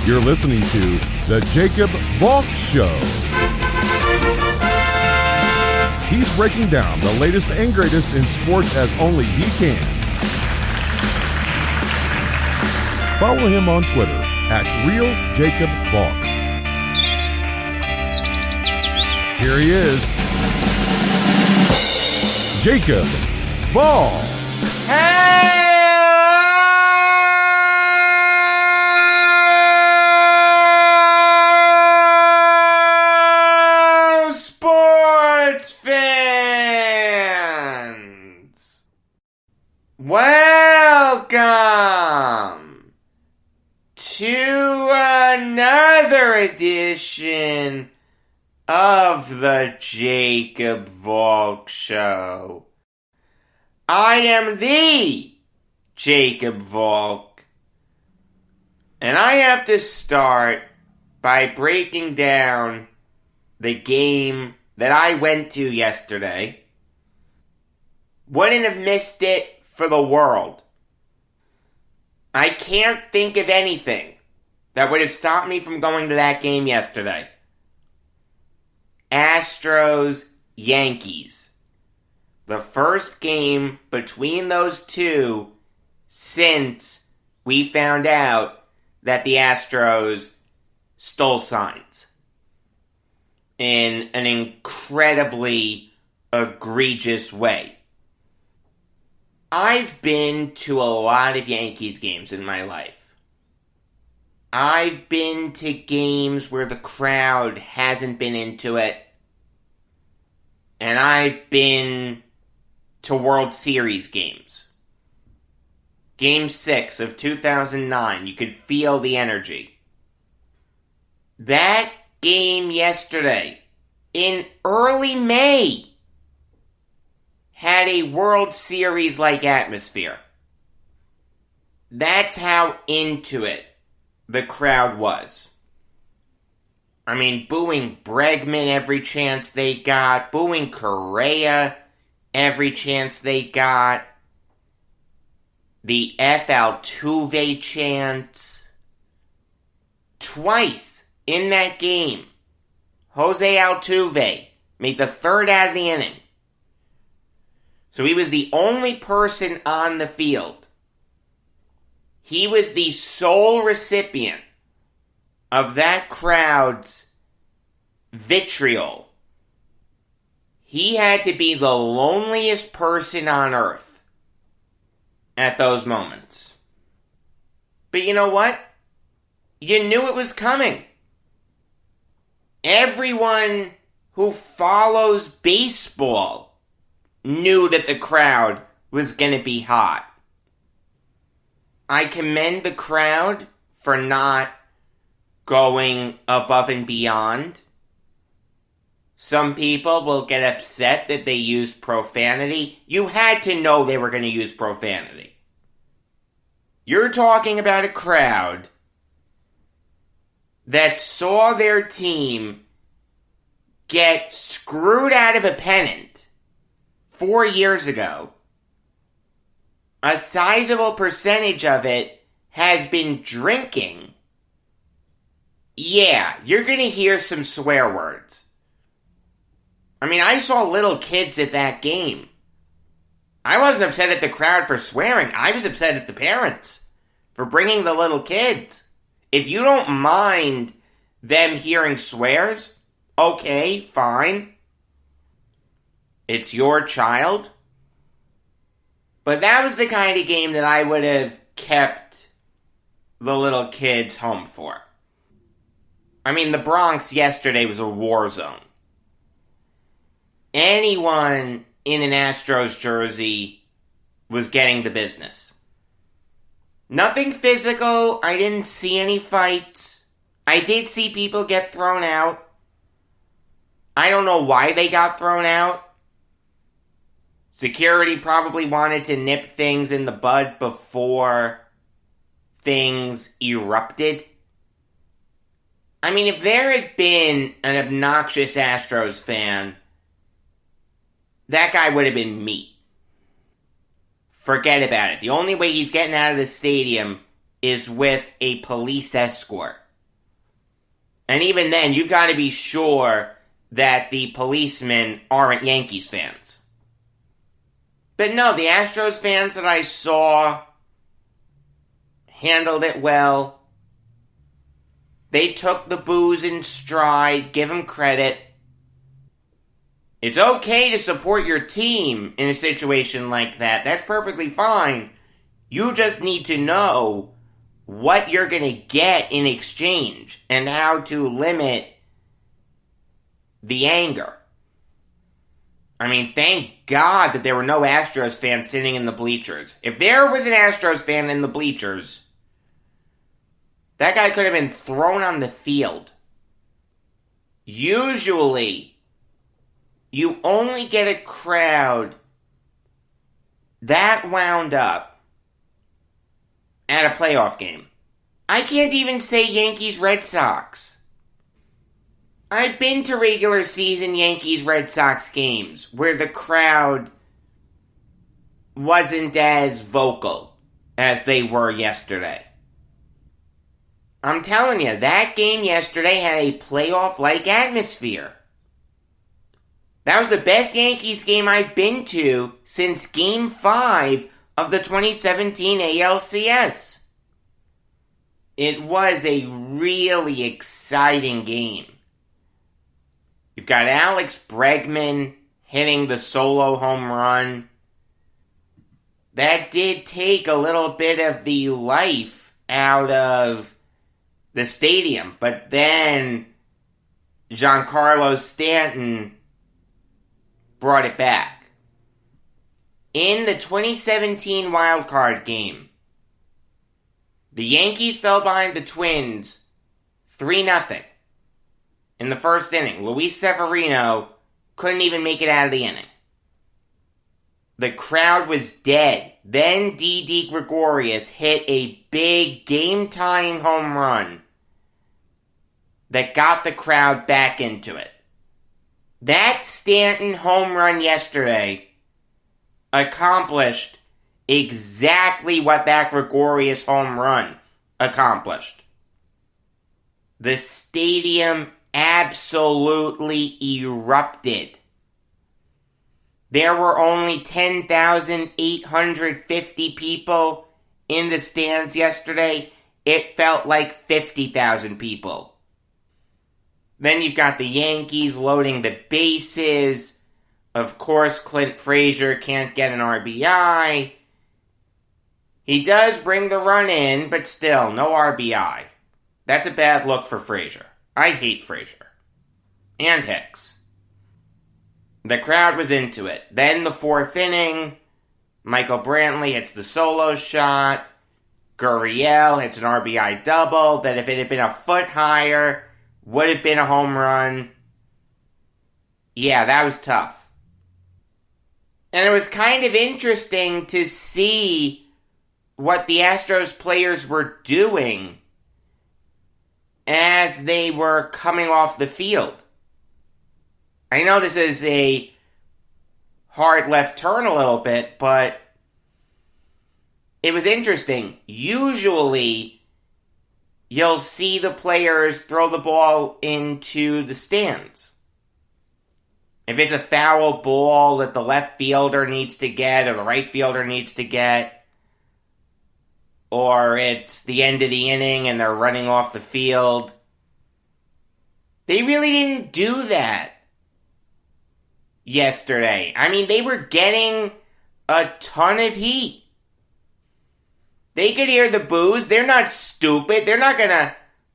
You're listening to The Jacob Valk Show. He's breaking down the latest and greatest in sports as only he can. Follow him on Twitter at RealJacobValk. Here he is, Jacob Valk. Hey! Sports fans! Welcome to another edition of the Jacob Valk Show. I am the Jacob Valk, and I have to start by breaking down the game that I went to yesterday. Wouldn't have missed it for the world. I can't think of anything that would have stopped me from going to that game yesterday. Astros, Yankees. The first game between those two since we found out that the Astros stole signs in an incredibly egregious way. I've been to a lot of Yankees games in my life. I've been to games where the crowd hasn't been into it. And I've been to World Series games. Game 6 of 2009, you could feel the energy. That game yesterday, in early May, had a World Series-like atmosphere. That's how into it the crowd was. I mean, booing Bregman every chance they got, booing Correa every chance they got, the F. Altuve chants. Twice in that game, Jose Altuve made the third out of the inning. So he was the only person on the field. He was the sole recipient of that crowd's vitriol. He had to be the loneliest person on earth at those moments. But you know what? You knew it was coming. Everyone who follows baseball knew that the crowd was going to be hot. I commend the crowd for not going above and beyond. Some people will get upset that they used profanity. You had to know they were going to use profanity. You're talking about a crowd that saw their team get screwed out of a pennant 4 years ago. A sizable percentage of it has been drinking. Yeah, you're going to hear some swear words. I mean, I saw little kids at that game. I wasn't upset at the crowd for swearing. I was upset at the parents for bringing the little kids. If you don't mind them hearing swears, okay, fine. It's your child. But that was the kind of game that I would have kept the little kids home for. I mean, the Bronx yesterday was a war zone. Anyone in an Astros jersey was getting the business. Nothing physical. I didn't see any fights. I did see people get thrown out. I don't know why they got thrown out. Security probably wanted to nip things in the bud before things erupted. I mean, if there had been an obnoxious Astros fan, that guy would have been meat. Forget about it. The only way he's getting out of the stadium is with a police escort. And even then, you've got to be sure that the policemen aren't Yankees fans. But no, the Astros fans that I saw handled it well. They took the boos in stride, give them credit. It's okay to support your team in a situation like that. That's perfectly fine. You just need to know what you're going to get in exchange and how to limit the anger. I mean, thank God that there were no Astros fans sitting in the bleachers. If there was an Astros fan in the bleachers, that guy could have been thrown on the field. Usually, you only get a crowd that wound up at a playoff game. I can't even say Yankees-Red Sox. I've been to regular season Yankees-Red Sox games where the crowd wasn't as vocal as they were yesterday. I'm telling you, that game yesterday had a playoff-like atmosphere. That was the best Yankees game I've been to since Game 5 of the 2017 ALCS. It was a really exciting game. You've got Alex Bregman hitting the solo home run. That did take a little bit of the life out of the stadium, but then Giancarlo Stanton brought it back. In the 2017 wildcard game, the Yankees fell behind the Twins 3-0 in the first inning. Luis Severino couldn't even make it out of the inning. The crowd was dead. Then Didi Gregorius hit a big game-tying home run that got the crowd back into it. That Stanton home run yesterday accomplished exactly what that Gregorius home run accomplished. The stadium absolutely erupted. There were only 10,850 people in the stands yesterday. It felt like 50,000 people. Then you've got the Yankees loading the bases. Of course, Clint Frazier can't get an RBI. He does bring the run in, but still, no RBI. That's a bad look for Frazier. I hate Frazier. And Hicks. The crowd was into it. Then the fourth inning, Michael Brantley hits the solo shot. Gurriel hits an RBI double that if it had been a foot higher, would have been a home run. Yeah, that was tough. And it was kind of interesting to see what the Astros players were doing as they were coming off the field. I know this is a hard left turn a little bit, but it was interesting. Usually, you'll see the players throw the ball into the stands. If it's a foul ball that the left fielder needs to get or the right fielder needs to get, or it's the end of the inning and they're running off the field, they really didn't do that yesterday. I mean, they were getting a ton of heat. They could hear the boos. They're not stupid. They're not going to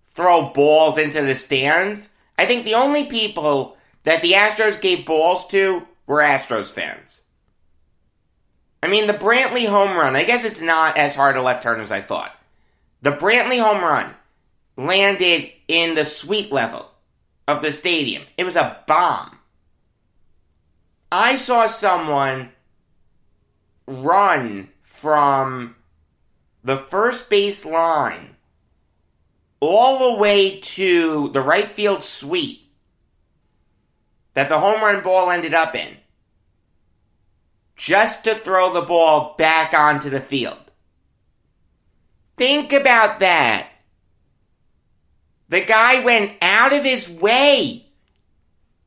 throw balls into the stands. I think the only people that the Astros gave balls to were Astros fans. I mean, the Brantley home run, I guess it's not as hard a left turn as I thought. The Brantley home run landed in the suite level of the stadium. It was a bomb. I saw someone run from the first base line all the way to the right field suite that the home run ball ended up in, just to throw the ball back onto the field. Think about that. The guy went out of his way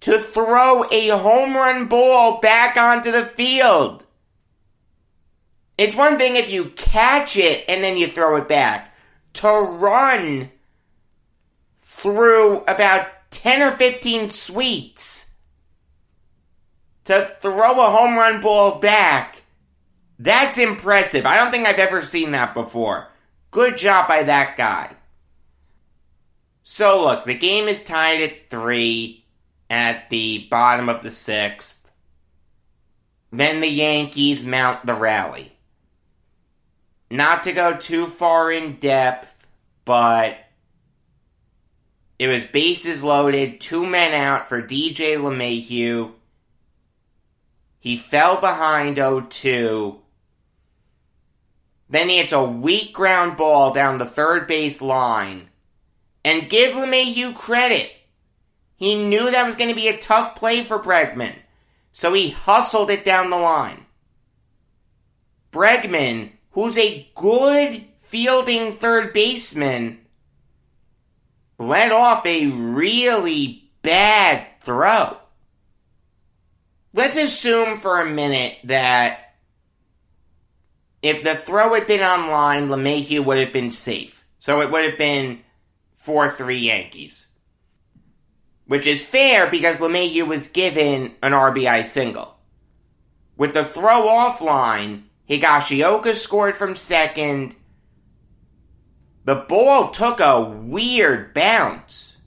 to throw a home run ball back onto the field. It's one thing if you catch it and then you throw it back. To run through about 10 or 15 suites to throw a home run ball back, that's impressive. I don't think I've ever seen that before. Good job by that guy. So look, the game is tied at 3 at the bottom of the 6th. Then the Yankees mount the rally. Not to go too far in depth, but it was bases loaded, 2 men out for DJ LeMahieu. He fell behind 0-2. Then he hits a weak ground ball down the third base line. And give LeMahieu credit. He knew that was going to be a tough play for Bregman, so he hustled it down the line. Bregman, who's a good fielding third baseman, let off a really bad throw. Let's assume for a minute that if the throw had been on line, LeMahieu would have been safe. So it would have been 4-3 Yankees. Which is fair because LeMahieu was given an RBI single. With the throw offline, Higashioka scored from second. The ball took a weird bounce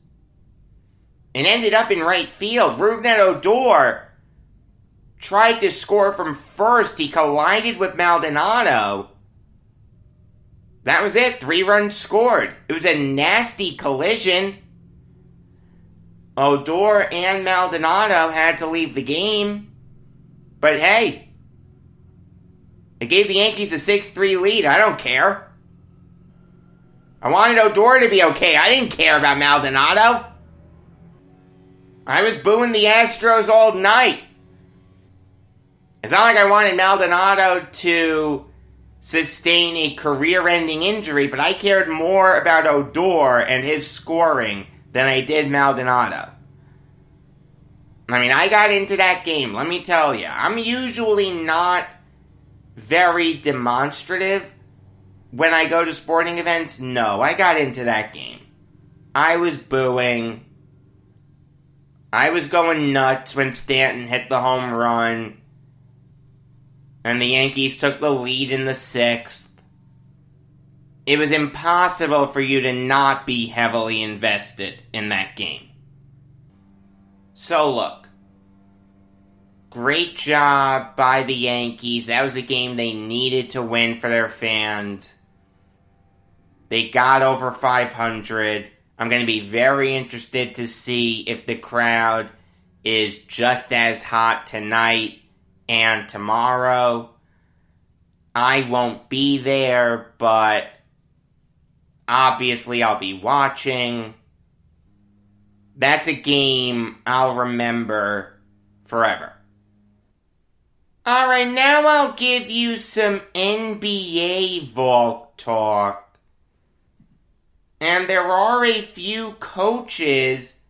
and ended up in right field. Rougned Odor tried to score from first. He collided with Maldonado. That was it. 3 runs scored. It was a nasty collision. Odor and Maldonado had to leave the game. But hey, it gave the Yankees a 6-3 lead. I don't care. I wanted Odor to be okay. I didn't care about Maldonado. I was booing the Astros all night. It's not like I wanted Maldonado to sustain a career-ending injury, but I cared more about Odor and his scoring than I did Maldonado. I mean, I got into that game, let me tell you. I'm usually not very demonstrative when I go to sporting events. No, I got into that game. I was booing. I was going nuts when Stanton hit the home run and the Yankees took the lead in the 6th. It was impossible for you to not be heavily invested in that game. So look, great job by the Yankees. That was a game they needed to win for their fans. They got over 500. I'm going to be very interested to see if the crowd is just as hot tonight and tomorrow. I won't be there, but obviously I'll be watching. That's a game I'll remember forever. Alright, now I'll give you some NBA Valk talk. And there are a few coaches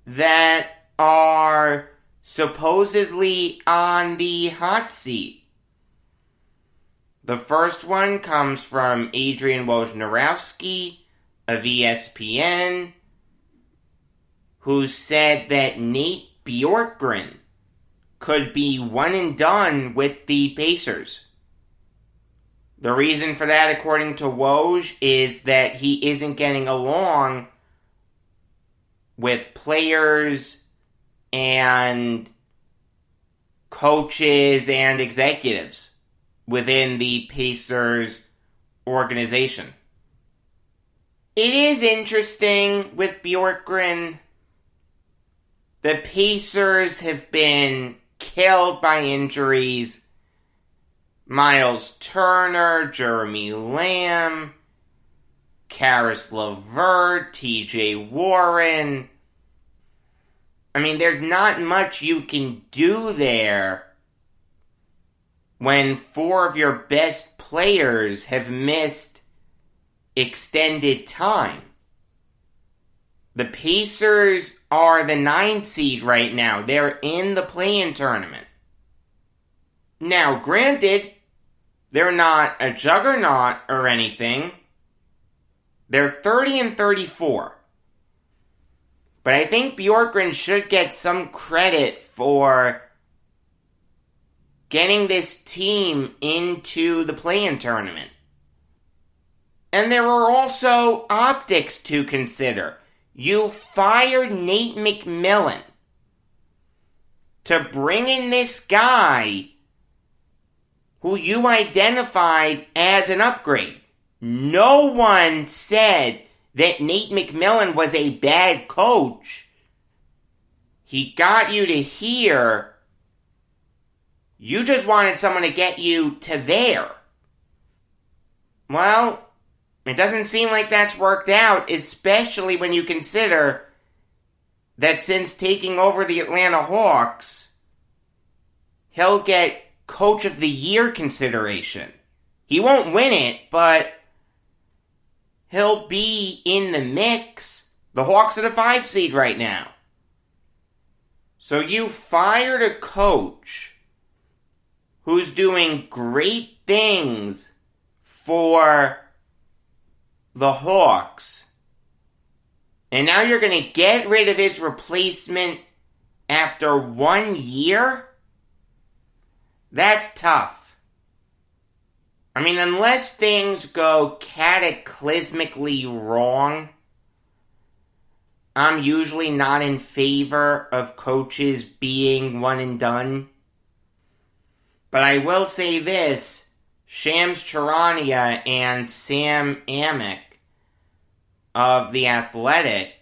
that are supposedly on the hot seat. The first one comes from Adrian Wojnarowski of ESPN, who said that Nate Bjorkgren could be one and done with the Pacers. The reason for that, according to Woj, is that he isn't getting along with players and coaches and executives within the Pacers organization. It is interesting with Bjorkgren. The Pacers have been killed by injuries. Miles Turner, Jeremy Lamb, Karis LeVert, TJ Warren. I mean, there's not much you can do there when 4 of your best players have missed extended time. The Pacers are the 9 seed right now. They're in the play-in tournament. Now, granted, they're not a juggernaut or anything. They're 30-34. But I think Bjorkgren should get some credit for getting this team into the play-in tournament. And there are also optics to consider. You fired Nate McMillan to bring in this guy who you identified as an upgrade. No one said that Nate McMillan was a bad coach. He got you to here. You just wanted someone to get you to there. Well, it doesn't seem like that's worked out, especially when you consider that since taking over the Atlanta Hawks, he'll get Coach of the Year consideration. He won't win it, but he'll be in the mix. The Hawks are the 5 seed right now. So you fired a coach who's doing great things for the Hawks. And now you're going to get rid of his replacement after 1 year? That's tough. I mean, unless things go cataclysmically wrong, I'm usually not in favor of coaches being one and done. But I will say this. Shams Charania and Sam Amick of The Athletic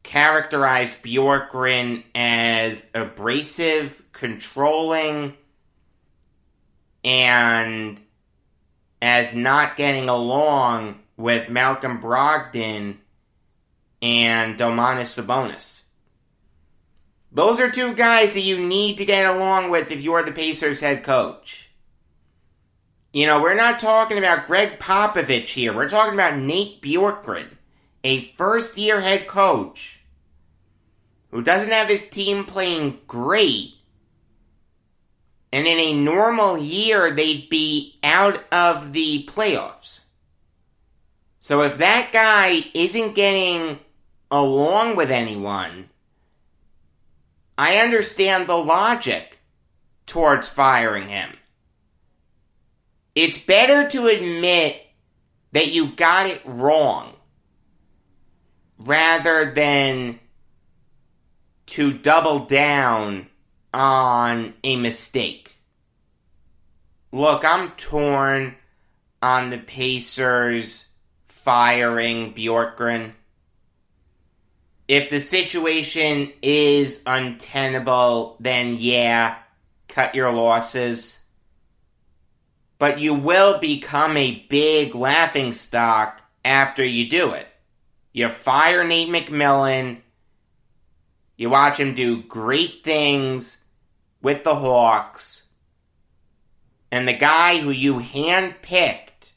characterized Bjorkgren as abrasive, controlling, and as not getting along with Malcolm Brogdon and Domantas Sabonis. Those are 2 guys that you need to get along with if you're the Pacers head coach. You know, we're not talking about Greg Popovich here. We're talking about Nate Bjorkgren, a first-year head coach who doesn't have his team playing great. And in a normal year, they'd be out of the playoffs. So if that guy isn't getting along with anyone, I understand the logic towards firing him. It's better to admit that you got it wrong rather than to double down on a mistake. Look, I'm torn on the Pacers firing Bjorkgren. If the situation is untenable, then yeah, cut your losses. But you will become a big laughingstock after you do it. You fire Nate McMillan. You watch him do great things with the Hawks. And the guy who you handpicked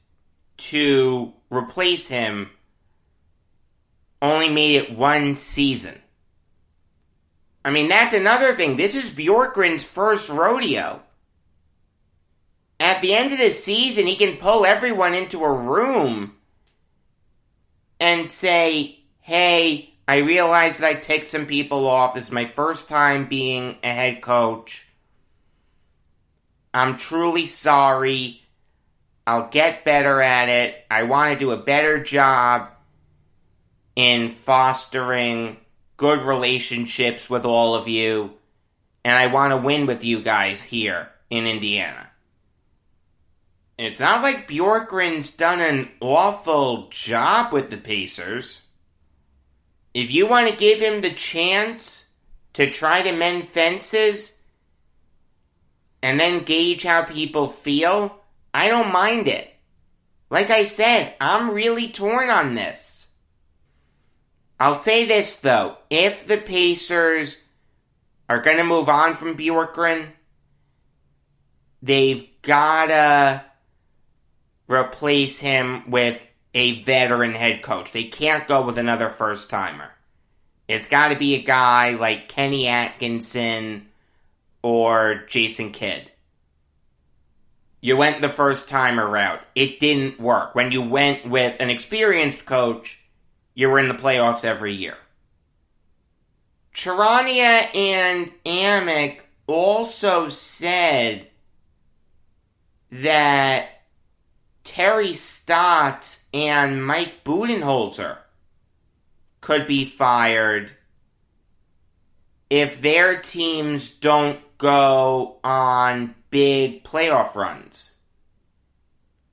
to replace him only made it 1 season. I mean, that's another thing. This is Bjorkgren's first rodeo. At the end of the season, he can pull everyone into a room and say, hey, I realize that I ticked some people off. This is my first time being a head coach. I'm truly sorry. I'll get better at it. I want to do a better job in fostering good relationships with all of you. And I want to win with you guys here in Indiana. It's not like Bjorkgren's done an awful job with the Pacers. If you want to give him the chance to try to mend fences and then gauge how people feel, I don't mind it. Like I said, I'm really torn on this. I'll say this though, if the Pacers are going to move on from Bjorkgren, they've gotta replace him with a veteran head coach. They can't go with another first-timer. It's got to be a guy like Kenny Atkinson or Jason Kidd. You went the first-timer route. It didn't work. When you went with an experienced coach, you were in the playoffs every year. Charania and Amick also said that Terry Stotts and Mike Budenholzer could be fired if their teams don't go on big playoff runs.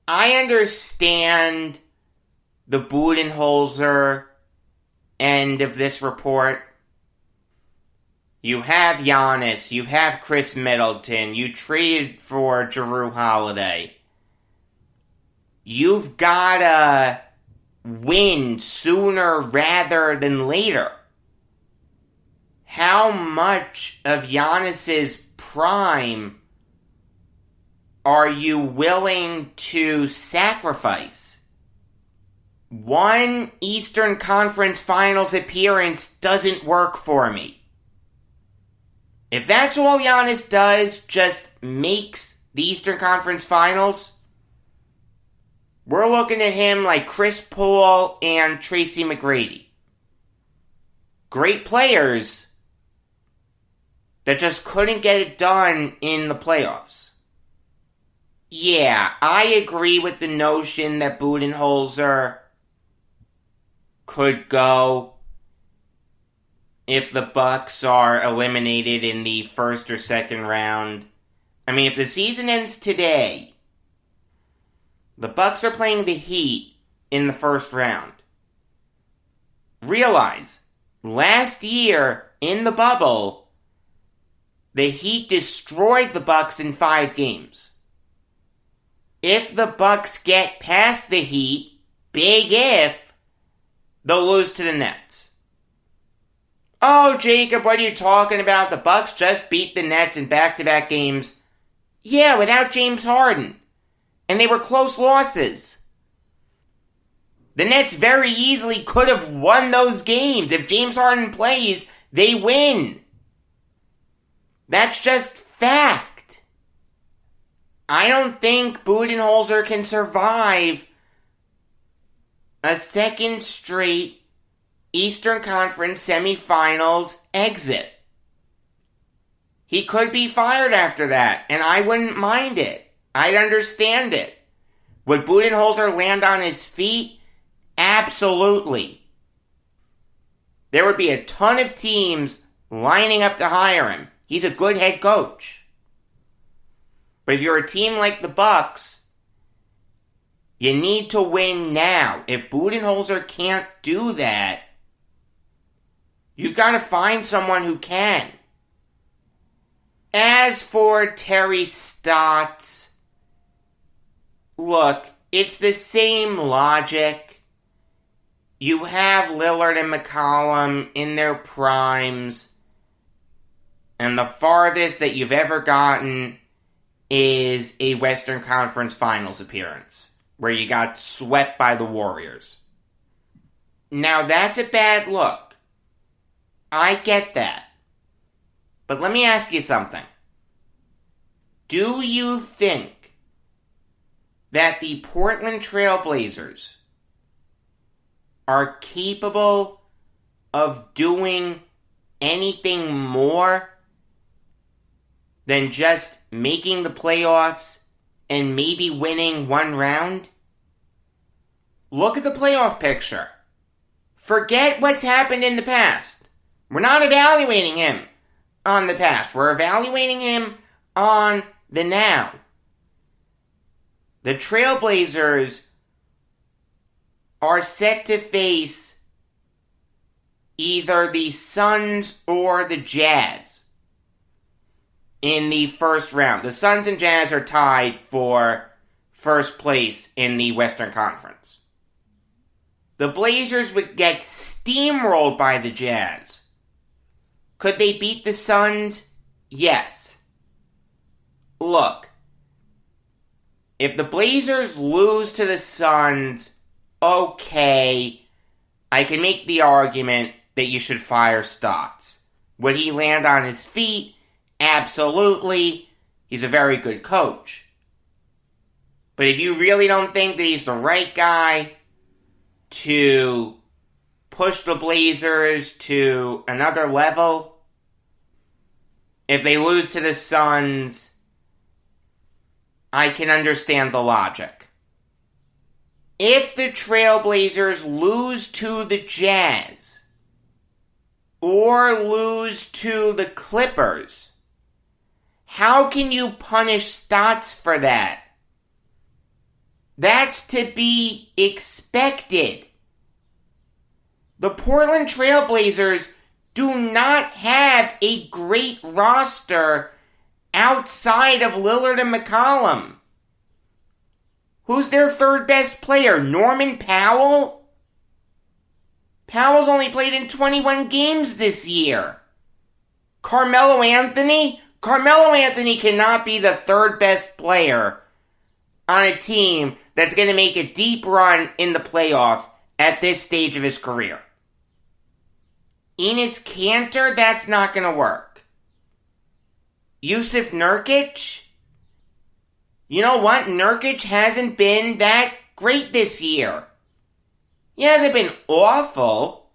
I understand the Budenholzer end of this report. You have Giannis, you have Chris Middleton, you traded for Jrue Holiday. You've gotta win sooner rather than later. How much of Giannis's prime are you willing to sacrifice? One Eastern Conference Finals appearance doesn't work for me. If that's all Giannis does, just makes the Eastern Conference Finals, we're looking at him like Chris Paul and Tracy McGrady. Great players that just couldn't get it done in the playoffs. Yeah, I agree with the notion that Budenholzer could go if the Bucks are eliminated in the first or second round. I mean, if the season ends today, the Bucks are playing the Heat in the first round. Realize, last year in the bubble, the Heat destroyed the Bucks in 5 games. If the Bucks get past the Heat, big if, they'll lose to the Nets. Oh, Jacob, what are you talking about? The Bucks just beat the Nets in back-to-back games. Yeah, without James Harden. And they were close losses. The Nets very easily could have won those games. If James Harden plays, they win. That's just fact. I don't think Budenholzer can survive a second straight Eastern Conference semifinals exit. He could be fired after that, and I wouldn't mind it. I'd understand it. Would Budenholzer land on his feet? Absolutely. There would be a ton of teams lining up to hire him. He's a good head coach. But if you're a team like the Bucks, you need to win now. If Budenholzer can't do that, you've got to find someone who can. As for Terry Stotts, look, it's the same logic. You have Lillard and McCollum in their primes, and the farthest that you've ever gotten is a Western Conference Finals appearance, where you got swept by the Warriors. Now, that's a bad look. I get that. But let me ask you something. Do you think that the Portland Trail Blazers are capable of doing anything more than just making the playoffs and maybe winning one round? Look at the playoff picture. Forget what's happened in the past. We're not evaluating him on the past. We're evaluating him on the now. The Trailblazers are set to face either the Suns or the Jazz in the first round. The Suns and Jazz are tied for first place in the Western Conference. The Blazers would get steamrolled by the Jazz. Could they beat the Suns? Yes. Look, if the Blazers lose to the Suns, okay, I can make the argument that you should fire Stotts. Would he land on his feet? Absolutely. He's a very good coach. But if you really don't think that he's the right guy to push the Blazers to another level, if they lose to the Suns, I can understand the logic. If the Trailblazers lose to the Jazz or lose to the Clippers, how can you punish Stotts for that? That's to be expected. The Portland Trailblazers do not have a great roster outside of Lillard and McCollum. Who's their third best player? Norman Powell? Powell's only played in 21 games this year. Carmelo Anthony? Carmelo Anthony cannot be the third best player on a team that's going to make a deep run in the playoffs at this stage of his career. Enes Kanter, that's not going to work. Yusuf Nurkic? You know what? Nurkic hasn't been that great this year. He hasn't been awful.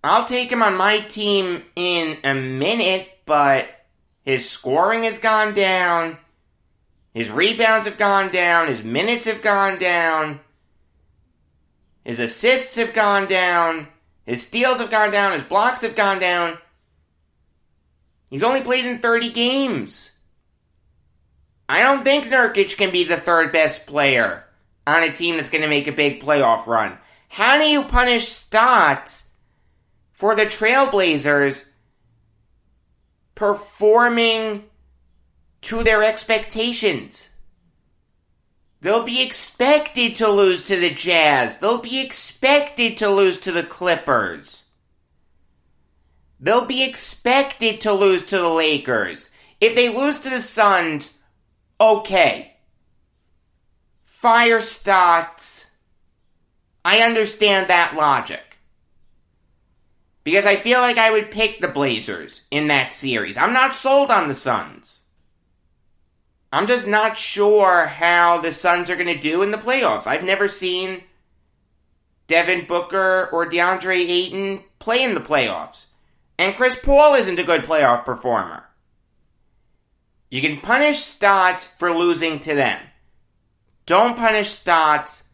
I'll take him on my team in a minute, but his scoring has gone down. His rebounds have gone down. His minutes have gone down. His assists have gone down. His steals have gone down. His blocks have gone down. He's only played in 30 games. I don't think Nurkic can be the third best player on a team that's going to make a big playoff run. How do you punish Stotts for the Trailblazers performing to their expectations? They'll be expected to lose to the Jazz. They'll be expected to lose to the Clippers. They'll be expected to lose to the Lakers. If they lose to the Suns, okay. Fire Stotts. I understand that logic. Because I feel like I would pick the Blazers in that series. I'm not sold on the Suns. I'm just not sure how the Suns are going to do in the playoffs. I've never seen Devin Booker or DeAndre Ayton play in the playoffs. And Chris Paul isn't a good playoff performer. You can punish Stotts for losing to them. Don't punish Stotts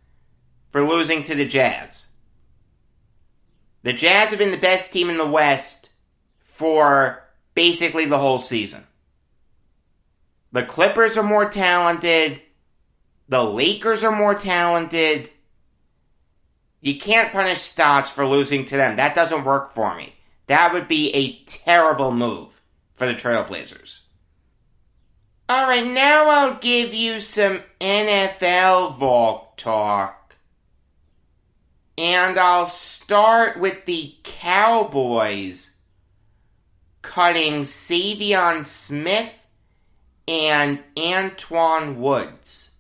for losing to the Jazz. The Jazz have been the best team in the West for basically the whole season. The Clippers are more talented. The Lakers are more talented. You can't punish Stotts for losing to them. That doesn't work for me. That would be a terrible move for the Trailblazers. Alright, now I'll give you some NFL Valk talk. And I'll start with the Cowboys cutting Savion Smith and Antoine Woods.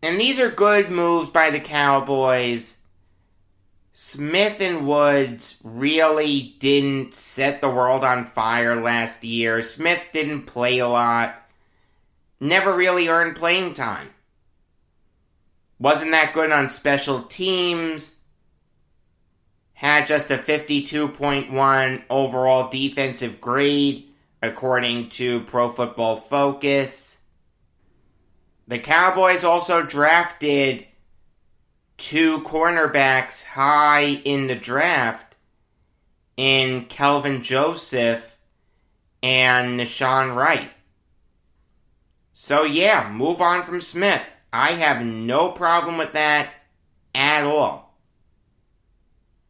And these are good moves by the Cowboys. Smith and Woods really didn't set the world on fire last year. Smith didn't play a lot. Never really earned playing time. Wasn't that good on special teams. Had just a 52.1 overall defensive grade, according to Pro Football Focus. The Cowboys also drafted 2 cornerbacks high in the draft in Kelvin Joseph and Nashawn Wright. So yeah, move on from Smith. I have no problem with that at all.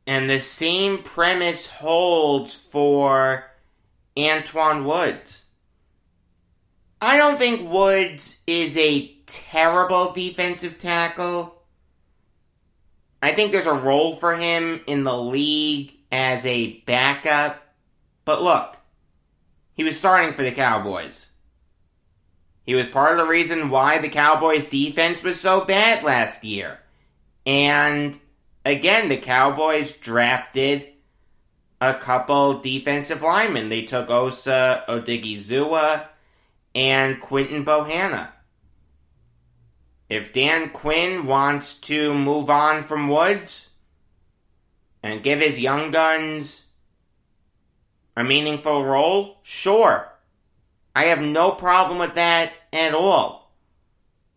And the same premise holds for Antoine Woods. I don't think Woods is a terrible defensive tackle. I think there's a role for him in the league as a backup. But look, he was starting for the Cowboys. He was part of the reason why the Cowboys' defense was so bad last year. And again, the Cowboys drafted a couple defensive linemen. They took Osa Odigizua and Quinton Bohanna. If Dan Quinn wants to move on from Woods and give his young guns a meaningful role, sure. I have no problem with that at all.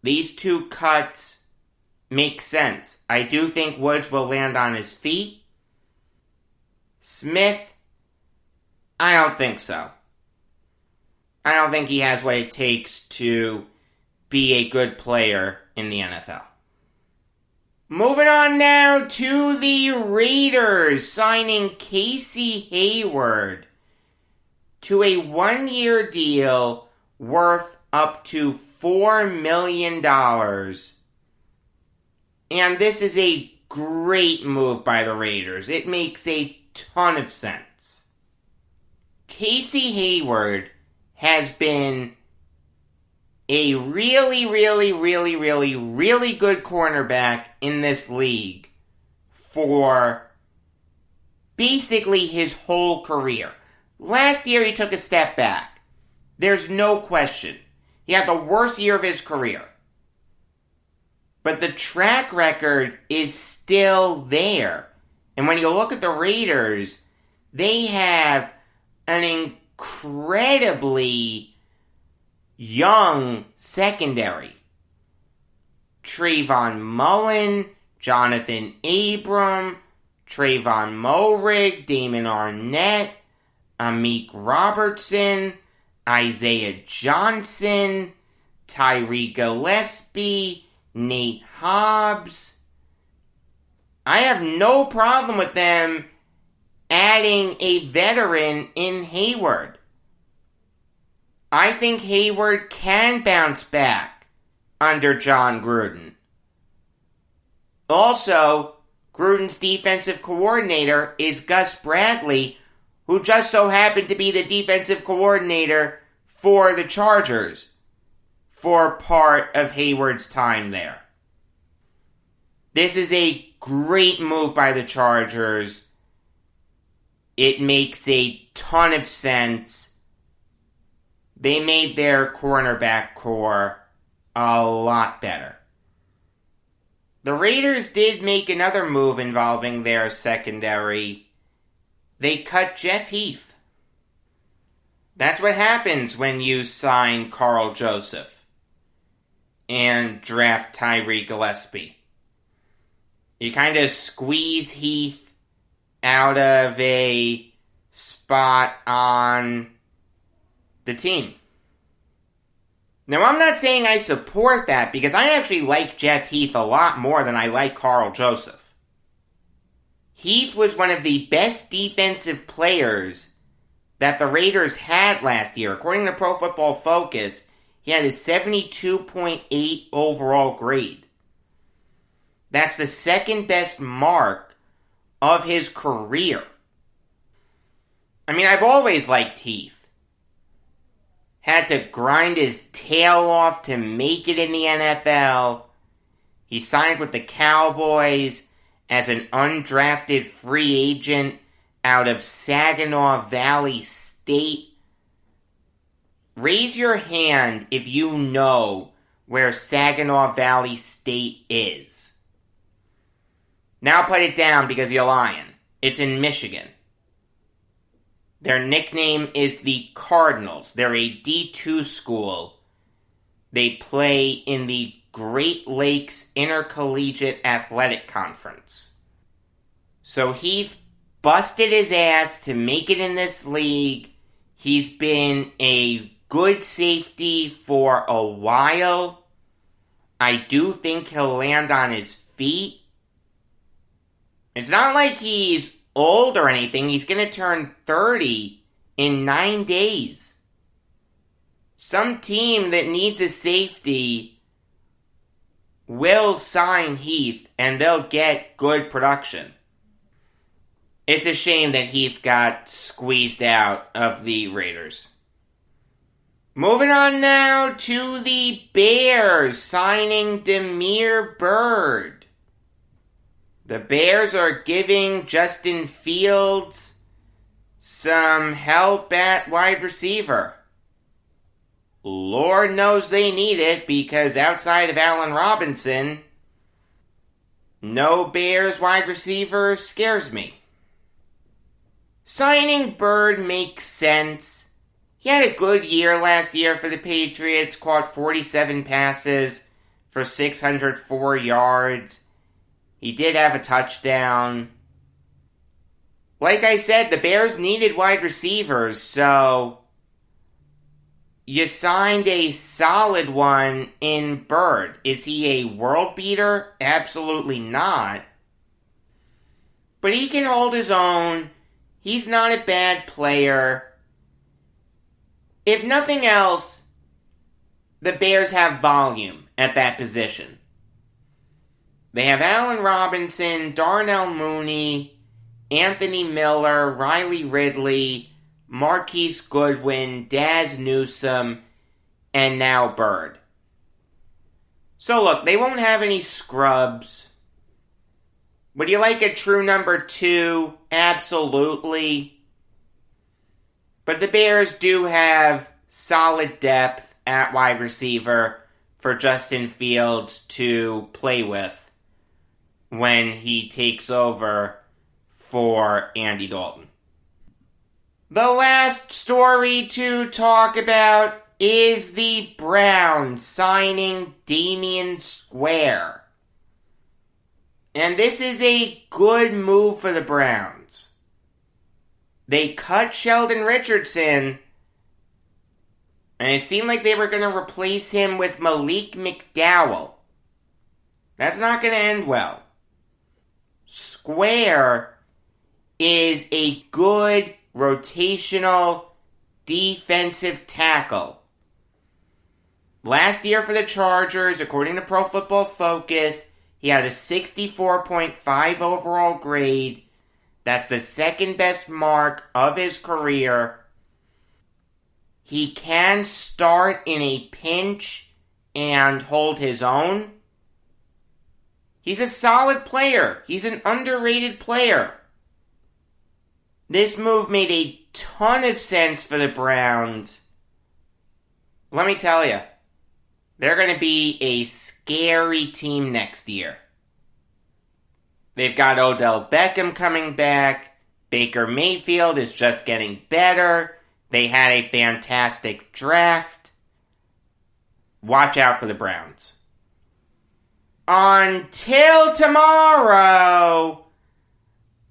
These two cuts make sense. I do think Woods will land on his feet. Smith, I don't think so. I don't think he has what it takes to be a good player in the NFL. Moving on now to the Raiders, signing Casey Hayward to a 1-year deal worth up to $4 million. And this is a great move by the Raiders. It makes a ton of sense. Casey Hayward has been a really good cornerback in this league for basically his whole career. Last year he took a step back. There's no question. He had the worst year of his career. But the track record is still there. And when you look at the Raiders, they have an incredibly young secondary. Trayvon Mullen, Jonathan Abram, Trayvon Moehrig, Damon Arnett, Amik Robertson, Isaiah Johnson, Tyree Gillespie, Nate Hobbs. I have no problem with them adding a veteran in Hayward. I think Hayward can bounce back under John Gruden. Also, Gruden's defensive coordinator is Gus Bradley, who just so happened to be the defensive coordinator for the Chargers for part of Hayward's time there. This is a great move by the Chargers. It makes a ton of sense. They made their cornerback core a lot better. The Raiders did make another move involving their secondary. They cut Jeff Heath. That's what happens when you sign Carl Joseph and draft Tyree Gillespie. You kind of squeeze Heath out of a spot on the team. Now, I'm not saying I support that because I actually like Jeff Heath a lot more than I like Carl Joseph. Heath was one of the best defensive players that the Raiders had last year. According to Pro Football Focus, he had a 72.8 overall grade. That's the second best mark of his career. I mean, I've always liked Heath. Had to grind his tail off to make it in the NFL. He signed with the Cowboys as an undrafted free agent out of Saginaw Valley State. Raise your hand if you know where Saginaw Valley State is. Now put it down because you're lying. It's in Michigan. Their nickname is the Cardinals. They're a D2 school. They play in the Great Lakes Intercollegiate Athletic Conference. So Heath busted his ass to make it in this league. He's been a good safety for a while. I do think he'll land on his feet. It's not like he's old or anything. He's going to turn 30 in 9 days. Some team that needs a safety will sign Heath and they'll get good production. It's a shame that Heath got squeezed out of the Raiders. Moving on now to the Bears signing Damiere Byrd. The Bears are giving Justin Fields some help at wide receiver. Lord knows they need it, because outside of Allen Robinson, no Bears wide receiver scares me. Signing Bird makes sense. He had a good year last year for the Patriots, caught 47 passes for 604 yards. He did have a touchdown. Like I said, the Bears needed wide receivers, so you signed a solid one in Bird. Is he a world beater? Absolutely not. But he can hold his own. He's not a bad player. If nothing else, the Bears have volume at that position. They have Allen Robinson, Darnell Mooney, Anthony Miller, Riley Ridley, Marquise Goodwin, Daz Newsome, and now Bird. So look, they won't have any scrubs. Would you like a true number 2? Absolutely. But the Bears do have solid depth at wide receiver for Justin Fields to play with when he takes over for Andy Dalton. The last story to talk about is the Browns signing Damian Square. And this is a good move for the Browns. They cut Sheldon Richardson, and it seemed like they were going to replace him with Malik McDowell. That's not going to end well. Square is a good rotational defensive tackle. Last year for the Chargers, according to Pro Football Focus, he had a 64.5 overall grade. That's the second best mark of his career. He can start in a pinch and hold his own. He's a solid player. He's an underrated player. This move made a ton of sense for the Browns. Let me tell you, they're going to be a scary team next year. They've got Odell Beckham coming back. Baker Mayfield is just getting better. They had a fantastic draft. Watch out for the Browns. Until tomorrow,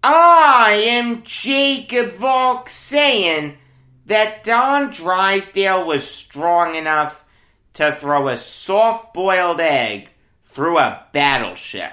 I am Jacob Valk saying that Don Drysdale was strong enough to throw a soft-boiled egg through a battleship.